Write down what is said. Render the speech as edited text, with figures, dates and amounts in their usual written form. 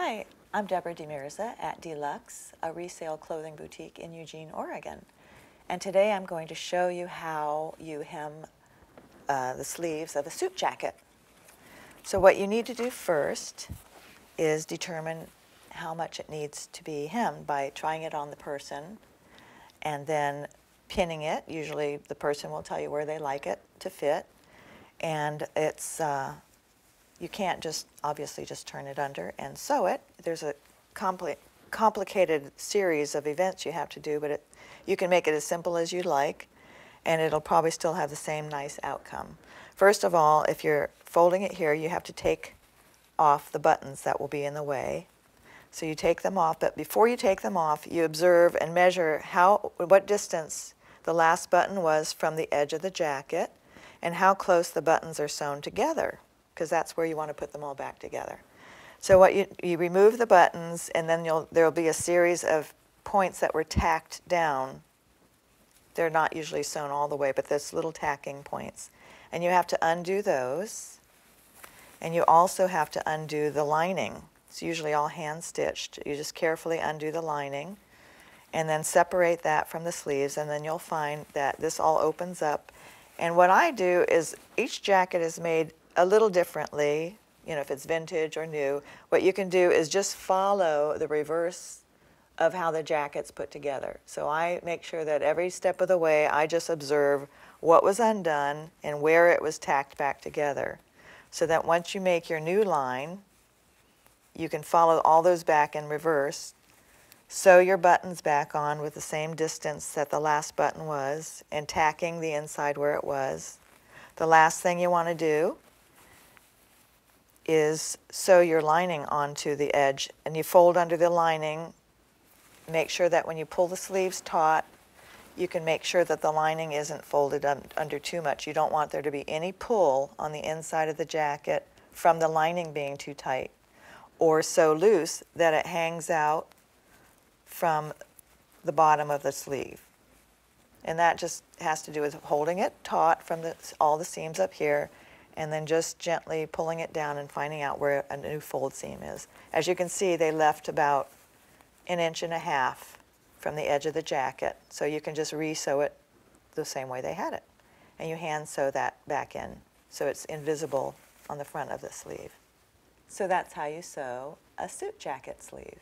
Hi, I'm Debrah DeMirza at Deluxe, a resale clothing boutique in Eugene, Oregon. And today I'm going to show you how you hem the sleeves of a suit jacket. So what you need to do first is determine how much it needs to be hemmed by trying it on the person and then pinning it. Usually the person will tell you where they like it to fit. And it's you can't just obviously just turn it under and sew it. There's a complicated series of events you have to do, but you can make it as simple as you like, and it'll probably still have the same nice outcome. First of all, if you're folding it here, you have to take off the buttons that will be in the way. So you take them off, but before you take them off, you observe and measure what distance the last button was from the edge of the jacket and how close the buttons are sewn together, because that's where you want to put them all back together. So what you remove the buttons, and then there'll be a series of points that were tacked down. They're not usually sewn all the way, but there's little tacking points. And you have to undo those. And you also have to undo the lining. It's usually all hand stitched. You just carefully undo the lining and then separate that from the sleeves, and then you'll find that this all opens up. And what I do is each jacket is made a little differently, you know, if it's vintage or new. What you can do is just follow the reverse of how the jacket's put together. So I make sure that every step of the way I just observe what was undone and where it was tacked back together, so that once you make your new line, you can follow all those back in reverse, sew your buttons back on with the same distance that the last button was, and tacking the inside where it was. The last thing you want to do is sew your lining onto the edge, and you fold under the lining. Make sure that when you pull the sleeves taut, you can make sure that the lining isn't folded under too much. You don't want there to be any pull on the inside of the jacket from the lining being too tight or so loose that it hangs out from the bottom of the sleeve. And that just has to do with holding it taut from all the seams up here, and then just gently pulling it down and finding out where a new fold seam is. As you can see, they left about 1.5 inches from the edge of the jacket, so you can just re-sew it the same way they had it. And you hand sew that back in so it's invisible on the front of the sleeve. So that's how you sew a suit jacket sleeve.